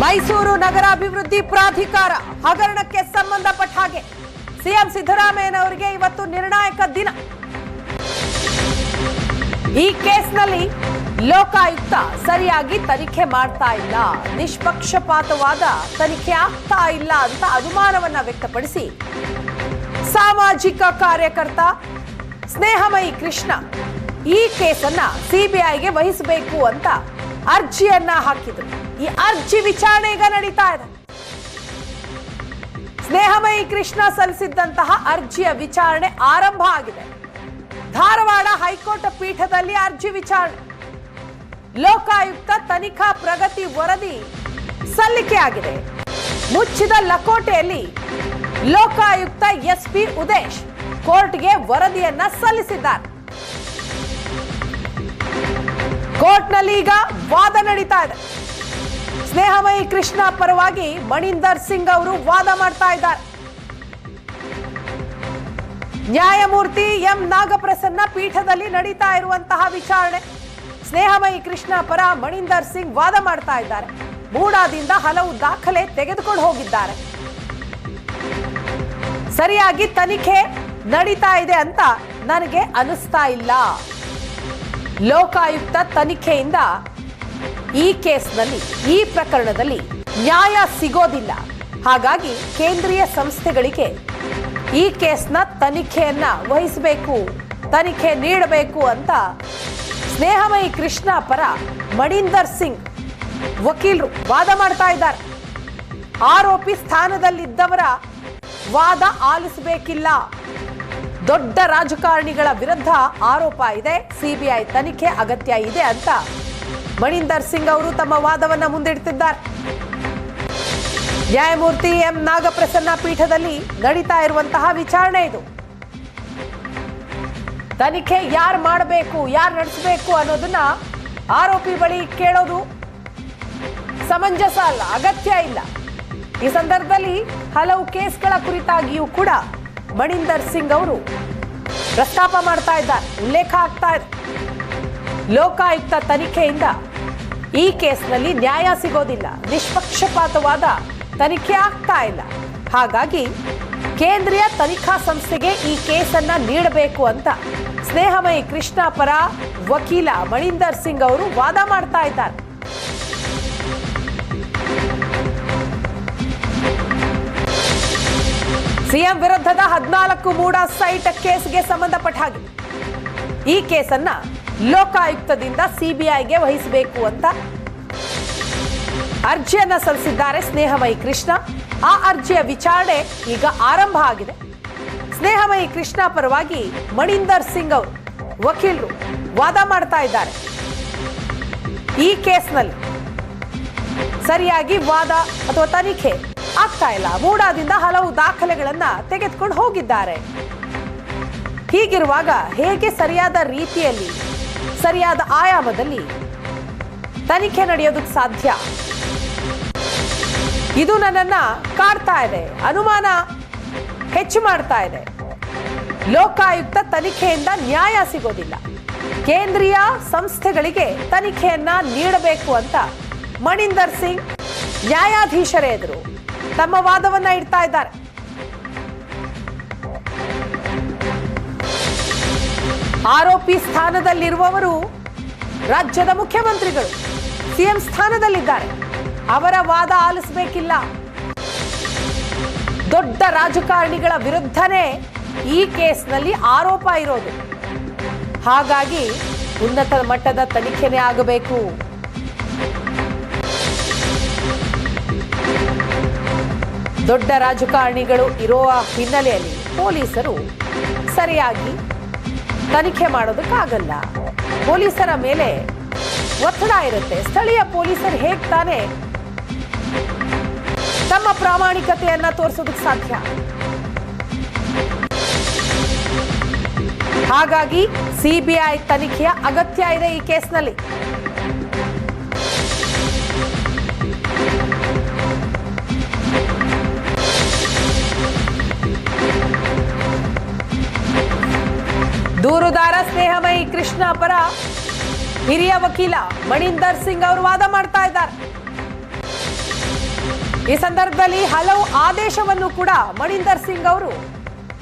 ಮೈಸೂರು ನಗರಾಭಿವೃದ್ಧಿ ಪ್ರಾಧಿಕಾರ ಹಗರಣಕ್ಕೆ ಸಂಬಂಧಪಟ್ಟ ಹಾಗೆ ಸಿಎಂ ಸಿದ್ದರಾಮಯ್ಯನವರಿಗೆ ಇವತ್ತು ನಿರ್ಣಾಯಕ ದಿನ. ಈ ಕೇಸ್ನಲ್ಲಿ ಲೋಕಾಯುಕ್ತ ಸರಿಯಾಗಿ ತನಿಖೆ ಮಾಡ್ತಾ ಇಲ್ಲ, ನಿಷ್ಪಕ್ಷಪಾತವಾದ ತನಿಖೆ ಆಗ್ತಾ ಇಲ್ಲ ಅಂತ ಅನುಮಾನವನ್ನ ವ್ಯಕ್ತಪಡಿಸಿ ಸಾಮಾಜಿಕ ಕಾರ್ಯಕರ್ತ ಸ್ನೇಹಮಯಿ ಕೃಷ್ಣ ಈ ಕೇಸನ್ನ ಸಿಬಿಐಗೆ ವಹಿಸಬೇಕು ಅಂತ ಅರ್ಜಿಯನ್ನ ಹಾಕಿದ್ರು. ಈ ಅರ್ಜಿ ವಿಚಾರಣೆ ಈಗ ನಡೀತಾ ಇದೆ. ಸ್ನೇಹಮಯಿ ಕೃಷ್ಣ ಸಲ್ಲಿಸಿದ್ದಂತಹ ಅರ್ಜಿಯ ವಿಚಾರಣೆ ಆರಂಭ ಆಗಿದೆ. ಧಾರವಾಡ ಹೈಕೋರ್ಟ್ ಪೀಠದಲ್ಲಿ ಅರ್ಜಿ ವಿಚಾರಣೆ. ಲೋಕಾಯುಕ್ತ ತನಿಖಾ ಪ್ರಗತಿ ವರದಿ ಸಲ್ಲಿಕೆಯಾಗಿದೆ. ಮುಚ್ಚಿದ ಲಕೋಟೆಯಲ್ಲಿ ಲೋಕಾಯುಕ್ತ ಎಸ್ಪಿ ಉದೇಶ್ ಕೋರ್ಟ್ಗೆ ವರದಿಯನ್ನ ಸಲ್ಲಿಸಿದ್ದಾರೆ. ಕೋರ್ಟ್ನಲ್ಲಿ ಈಗ ವಾದ ನಡೀತಾ ಇದೆ. ಸ್ನೇಹಮಯಿ ಕೃಷ್ಣ ಪರವಾಗಿ ಮಣಿಂದರ್ ಸಿಂಗ್ ಅವರು ವಾದ ಮಾಡ್ತಾ ಇದ್ದಾರೆ. ನ್ಯಾಯಮೂರ್ತಿ ಎಂ ನಾಗಪ್ರಸನ್ನ ಪೀಠದಲ್ಲಿ ನಡೀತಾ ಇರುವಂತಹ ವಿಚಾರಣೆ. ಸ್ನೇಹಮಯಿ ಕೃಷ್ಣ ಪರ ಮಣಿಂದರ್ ಸಿಂಗ್ ವಾದ ಮಾಡ್ತಾ ಇದ್ದಾರೆ. ಮೂಡಾದಿಂದ ಹಲವು ದಾಖಲೆ ತೆಗೆದುಕೊಂಡು ಹೋಗಿದ್ದಾರೆ. ಸರಿಯಾಗಿ ತನಿಖೆ ನಡೀತಾ ಇದೆ ಅಂತ ನನಗೆ ಅನಿಸ್ತಾ ಇಲ್ಲ. ಲೋಕಾಯುಕ್ತ ತನಿಖೆಯಿಂದ ಈ ಕೇಸ್ನಲ್ಲಿ, ಈ ಪ್ರಕರಣದಲ್ಲಿ ನ್ಯಾಯ ಸಿಗೋದಿಲ್ಲ. ಹಾಗಾಗಿ ಕೇಂದ್ರೀಯ ಸಂಸ್ಥೆಗಳಿಗೆ ಈ ಕೇಸ್ನ ತನಿಖೆಯನ್ನ ವಹಿಸಬೇಕು, ತನಿಖೆ ನೀಡಬೇಕು ಅಂತ ಸ್ನೇಹಮಯಿ ಕೃಷ್ಣ ಪರ ಮಣಿಂದರ್ ಸಿಂಗ್ ವಕೀಲರು ವಾದ ಮಾಡ್ತಾ ಇದ್ದಾರೆ. ಆರೋಪಿ ಸ್ಥಾನದಲ್ಲಿದ್ದವರ ವಾದ ಆಲಿಸಬೇಕಿಲ್ಲ. ದೊಡ್ಡ ರಾಜಕಾರಣಿಗಳ ವಿರುದ್ಧ ಆರೋಪ ಇದೆ, ಸಿಬಿಐ ತನಿಖೆ ಅಗತ್ಯ ಇದೆ ಅಂತ ಮಣಿಂದರ್ ಸಿಂಗ್ ಅವರು ತಮ್ಮ ವಾದವನ್ನ ಮುಂದಿಡ್ತಿದ್ದಾರೆ. ನ್ಯಾಯಮೂರ್ತಿ ಎಂ ನಾಗಪ್ರಸನ್ನ ಪೀಠದಲ್ಲಿ ನಡೀತಾ ಇರುವಂತಹ ವಿಚಾರಣೆ ಇದು. ತನಿಖೆ ಯಾರು ಮಾಡಬೇಕು, ಯಾರು ನಡೆಸಬೇಕು ಅನ್ನೋದನ್ನ ಆರೋಪಿ ಬಳಿ ಕೇಳೋದು ಸಮಂಜಸ ಅಲ್ಲ, ಅಗತ್ಯ ಇಲ್ಲ. ಈ ಸಂದರ್ಭದಲ್ಲಿ ಹಲವು ಕೇಸ್ಗಳ ಕುರಿತಾಗಿಯೂ ಕೂಡ ಮಣಿಂದರ್ ಸಿಂಗ್ ಅವರು ಪ್ರಸ್ತಾಪ ಮಾಡ್ತಾ ಇದ್ದಾರೆ, ಉಲ್ಲೇಖ ಆಗ್ತಾ ಇದೆ. ಲೋಕಾಯುಕ್ತ ತನಿಖೆಯಿಂದ ಈ ಕೇಸ್ನಲ್ಲಿ ನ್ಯಾಯ ಸಿಗೋದಿಲ್ಲ, ನಿಷ್ಪಕ್ಷಪಾತವಾದ ತನಿಖೆ ಆಗ್ತಾ ಇಲ್ಲ. ಹಾಗಾಗಿ ಕೇಂದ್ರೀಯ ತನಿಖಾ ಸಂಸ್ಥೆಗೆ ಈ ಕೇಸನ್ನ ನೀಡಬೇಕು ಅಂತ ಸ್ನೇಹಮಯಿ ಕೃಷ್ಣ ಪರ ವಕೀಲ ಮಣಿಂದರ್ ಸಿಂಗ್ ಅವರು ವಾದ ಮಾಡ್ತಾ ಇದ್ದಾರೆ. ಸಿಎಂ ವಿರುದ್ಧದ 14 ಮೂಡ ಸೈಟ್ ಕೇಸ್ಗೆ ಸಂಬಂಧಪಟ್ಟ ಹಾಗೆ ಈ ಕೇಸನ್ನ ಲೋಕಾಯುಕ್ತದಿಂದ ಸಿಬಿಐಗೆ ವಹಿಸಬೇಕು ಅಂತ ಅರ್ಜಿಯನ್ನ ಸಲ್ಲಿಸಿದ್ದಾರೆ ಸ್ನೇಹಮಯಿ ಕೃಷ್ಣ. ಆ ಅರ್ಜಿಯ ವಿಚಾರಣೆ ಈಗ ಆರಂಭ ಆಗಿದೆ. ಸ್ನೇಹಮಯಿ ಕೃಷ್ಣ ಪರವಾಗಿ ಮಣಿಂದರ್ ಸಿಂಗ್ ಅವರು ವಕೀಲರು ವಾದ ಮಾಡ್ತಾ ಇದ್ದಾರೆ. ಈ ಕೇಸ್ನಲ್ಲಿ ಸರಿಯಾಗಿ ವಾದ ಅಥವಾ ತನಿಖೆ ಆಗ್ತಾ ಇಲ್ಲ. ಮೂಡಾದಿಂದ ಹಲವು ದಾಖಲೆಗಳನ್ನ ತೆಗೆದುಕೊಂಡು ಹೋಗಿದ್ದಾರೆ. ಹೀಗಿರುವಾಗ ಹೇಗೆ ಸರಿಯಾದ ರೀತಿಯಲ್ಲಿ, ಸರಿಯಾದ ಆಯಾಮದಲ್ಲಿ ತನಿಖೆ ನಡೆಯೋದಕ್ಕೆ ಸಾಧ್ಯ? ಇದು ನನ್ನನ್ನ ಕಾಡ್ತಾ ಇದೆ, ಅನುಮಾನ ಹೆಚ್ಚು ಮಾಡ್ತಾ ಇದೆ. ಲೋಕಾಯುಕ್ತ ತನಿಖೆಯಿಂದ ನ್ಯಾಯ ಸಿಗೋದಿಲ್ಲ, ಕೇಂದ್ರೀಯ ಸಂಸ್ಥೆಗಳಿಗೆ ತನಿಖೆಯನ್ನ ನೀಡಬೇಕು ಅಂತ ಮಣಿಂದರ್ ಸಿಂಗ್ ನ್ಯಾಯಾಧೀಶರೇ ಎದುರು ತಮ್ಮ ವಾದವನ್ನ ಇಡ್ತಾ ಇದ್ದಾರೆ. ಆರೋಪಿ ಸ್ಥಾನದಲ್ಲಿರುವವರು ರಾಜ್ಯದ ಮುಖ್ಯಮಂತ್ರಿಗಳು, ಸಿಎಂ ಸ್ಥಾನದಲ್ಲಿದ್ದಾರೆ. ಅವರ ವಾದ ಆಲಿಸಬೇಕಿಲ್ಲ. ದೊಡ್ಡ ರಾಜಕಾರಣಿಗಳ ವಿರುದ್ಧನೇ ಈ ಕೇಸ್ನಲ್ಲಿ ಆರೋಪ ಇರೋದು. ಹಾಗಾಗಿ ಉನ್ನತ ಮಟ್ಟದ ತನಿಖೆನೇ ಆಗಬೇಕು. ದೊಡ್ಡ ರಾಜಕಾರಣಿಗಳು ಇರುವ ಹಿನ್ನೆಲೆಯಲ್ಲಿ ಪೊಲೀಸರು ಸರಿಯಾಗಿ ತನಿಖೆ ಮಾಡೋದಕ್ಕಾಗಲ್ಲ. ಪೊಲೀಸರ ಮೇಲೆ ಒತ್ತಡ ಇರುತ್ತೆ. ಸ್ಥಳೀಯ ಪೊಲೀಸರು ಹೇಗೆ ತಾನೇ ತಮ್ಮ ಪ್ರಾಮಾಣಿಕತೆಯನ್ನ ತೋರಿಸೋದಕ್ಕೆ ಸಾಧ್ಯ? ಹಾಗಾಗಿ ಸಿಬಿಐ ತನಿಖೆಯ ಅಗತ್ಯ ಇದೆ ಈ ಕೇಸ್ನಲ್ಲಿ. ದೂರುದಾರ ಸ್ನೇಹಮಯಿ ಕೃಷ್ಣ ಪರ ಹಿರಿಯ ವಕೀಲ ಮಣಿಂದರ್ ಸಿಂಗ್ ಅವರು ವಾದ ಮಾಡ್ತಾ ಇದ್ದಾರೆ. ಈ ಸಂದರ್ಭದಲ್ಲಿ ಹಲವು ಆದೇಶವನ್ನು ಕೂಡ ಮಣಿಂದರ್ ಸಿಂಗ್ ಅವರು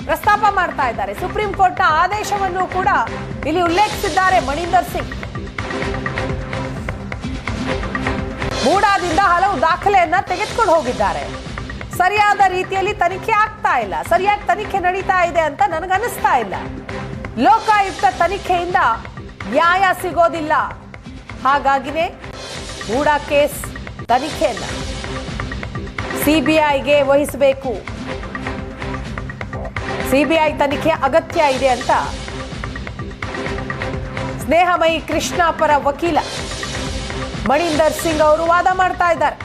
ಪ್ರಸ್ತಾಪ ಮಾಡ್ತಾ ಇದ್ದಾರೆ. ಸುಪ್ರೀಂ ಕೋರ್ಟ್ನ ಆದೇಶವನ್ನು ಕೂಡ ಇಲ್ಲಿ ಉಲ್ಲೇಖಿಸಿದ್ದಾರೆ ಮಣಿಂದರ್ ಸಿಂಗ್. ಮೂಡಾದಿಂದ ಹಲವು ದಾಖಲೆಯನ್ನ ತೆಗೆದುಕೊಂಡು ಹೋಗಿದ್ದಾರೆ. ಸರಿಯಾದ ರೀತಿಯಲ್ಲಿ ತನಿಖೆ ಆಗ್ತಾ ಇಲ್ಲ, ಸರಿಯಾಗಿ ತನಿಖೆ ನಡೀತಾ ಇದೆ ಅಂತ ನನಗನ್ನಿಸ್ತಾ ಇಲ್ಲ. ಲೋಕಾಯುಕ್ತ ತನಿಖೆಯಿಂದ ನ್ಯಾಯ ಸಿಗೋದಿಲ್ಲ. ಹಾಗಾಗಿನೇ ಮೂಡಾ ಕೇಸ್ ತನಿಖೆಯನ್ನ ಸಿಬಿಐಗೆ ವಹಿಸಬೇಕು, ಸಿಬಿಐ ತನಿಖೆ ಅಗತ್ಯ ಇದೆ ಅಂತ ಸ್ನೇಹಮಯಿ ಕೃಷ್ಣ ಪರ ವಕೀಲ ಮಣಿಂದರ್ ಸಿಂಗ್ ಅವರು ವಾದ ಮಾಡ್ತಾ ಇದ್ದಾರೆ.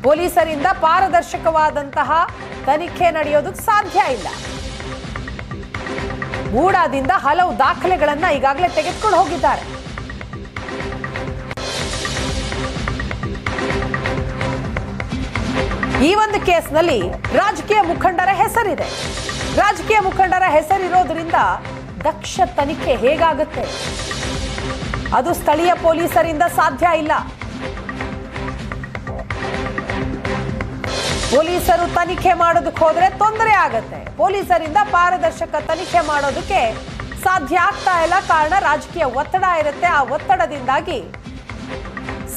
ಪೊಲೀಸರಿಂದ ಪಾರದರ್ಶಕವಾದಂತಹ ತನಿಖೆ ನಡೆಯೋದಕ್ಕೆ ಸಾಧ್ಯ ಇಲ್ಲ. ಮೂಡಾದಿಂದ ಹಲವು ದಾಖಲೆಗಳನ್ನ ಈಗಾಗಲೇ ತೆಗೆದುಕೊಂಡು ಹೋಗಿದ್ದಾರೆ. ಈ ಒಂದು ಕೇಸ್ನಲ್ಲಿ ರಾಜಕೀಯ ಮುಖಂಡರ ಹೆಸರಿದೆ. ರಾಜಕೀಯ ಮುಖಂಡರ ಹೆಸರಿರೋದ್ರಿಂದ ದಕ್ಷ ತನಿಖೆ ಹೇಗಾಗುತ್ತೆ? ಅದು ಸ್ಥಳೀಯ ಪೊಲೀಸರಿಂದ ಸಾಧ್ಯ ಇಲ್ಲ. ಪೊಲೀಸರು ತನಿಖೆ ಮಾಡೋದಕ್ಕೆ ಹೋದ್ರೆ ತೊಂದರೆ ಆಗತ್ತೆ. ಪೊಲೀಸರಿಂದ ಪಾರದರ್ಶಕ ತನಿಖೆ ಮಾಡೋದಕ್ಕೆ ಸಾಧ್ಯ ಆಗ್ತಾ ಇಲ್ಲ. ಕಾರಣ ರಾಜಕೀಯ ಒತ್ತಡ ಇರುತ್ತೆ. ಆ ಒತ್ತಡದಿಂದಾಗಿ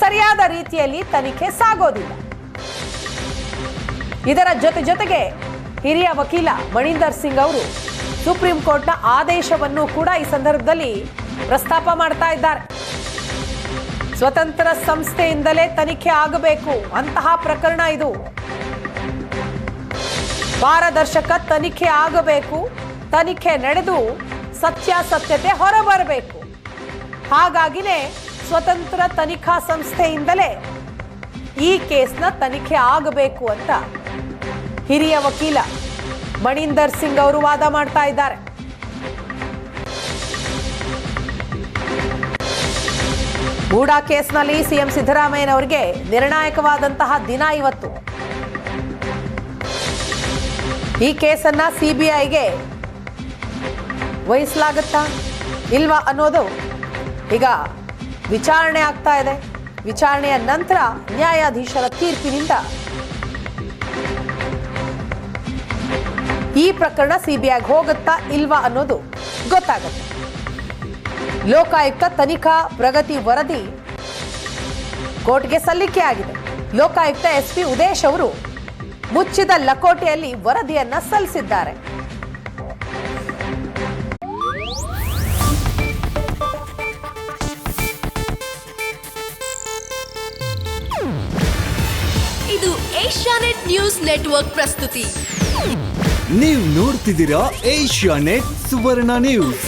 ಸರಿಯಾದ ರೀತಿಯಲ್ಲಿ ತನಿಖೆ ಸಾಗೋದಿಲ್ಲ. ಇದರ ಜೊತೆಗೆ ಹಿರಿಯ ವಕೀಲ ಮಣಿಂದರ್ ಸಿಂಗ್ ಅವರು ಸುಪ್ರೀಂ ಕೋರ್ಟ್ನ ಆದೇಶವನ್ನು ಕೂಡ ಈ ಸಂದರ್ಭದಲ್ಲಿ ಪ್ರಸ್ತಾಪ ಮಾಡ್ತಾ ಇದ್ದಾರೆ. ಸ್ವತಂತ್ರ ಸಂಸ್ಥೆಯಿಂದಲೇ ತನಿಖೆ ಆಗಬೇಕು ಅಂತಹ ಪ್ರಕರಣ ಇದು. ಪಾರದರ್ಶಕ ತನಿಖೆ ಆಗಬೇಕು. ತನಿಖೆ ನಡೆದು ಸತ್ಯಾಸತ್ಯತೆ ಹೊರಬರಬೇಕು. ಹಾಗಾಗಿನೇ ಸ್ವತಂತ್ರ ತನಿಖಾ ಸಂಸ್ಥೆಯಿಂದಲೇ ಈ ಕೇಸ್ನ ತನಿಖೆ ಆಗಬೇಕು ಅಂತ ಹಿರಿಯ ವಕೀಲ ಮಣಿಂದರ್ ಸಿಂಗ್ ಅವರು ವಾದ ಮಾಡ್ತಾ ಇದ್ದಾರೆ. ಮೂಡಾ ಕೇಸ್ನಲ್ಲಿ ಸಿಎಂ ಸಿದ್ದರಾಮಯ್ಯನವರಿಗೆ ನಿರ್ಣಾಯಕವಾದಂತಹ ದಿನ ಇವತ್ತು. ಈ ಕೇಸನ್ನ ಸಿಬಿಐಗೆ ವಹಿಸಲಾಗುತ್ತಾ ಇಲ್ವಾ ಅನ್ನೋದು ಈಗ ವಿಚಾರಣೆ ಆಗ್ತಾ ಇದೆ. ವಿಚಾರಣೆಯ ನಂತರ ನ್ಯಾಯಾಧೀಶರ ತೀರ್ಪಿನಿಂದ ಈ ಪ್ರಕರಣ ಸಿಬಿಐಗೆ ಹೋಗುತ್ತಾ ಇಲ್ವಾ ಅನ್ನೋದು ಗೊತ್ತಾಗುತ್ತೆ. ಲೋಕಾಯುಕ್ತ ತನಿಖಾ ಪ್ರಗತಿ ವರದಿ ಕೋರ್ಟ್ಗೆ ಸಲ್ಲಿಕೆ ಆಗಿದೆ. ಲೋಕಾಯುಕ್ತ ಎಸ್ಪಿ ಉದೇಶ್ ಅವರು ಮುಚ್ಚಿದ ಲಕೋಟೆಯಲ್ಲಿ ವರದಿಯನ್ನ ಸಲ್ಲಿಸಿದ್ದಾರೆ. ಇದು ಏಷ್ಯಾನೆಟ್ ನ್ಯೂಸ್ ನೆಟ್ವರ್ಕ್ ಪ್ರಸ್ತುತಿ. ನೀವು ನೋಡ್ತಿದ್ದೀರಾ ಏಷ್ಯಾನೆಟ್ ಸುವರ್ಣ ನ್ಯೂಸ್.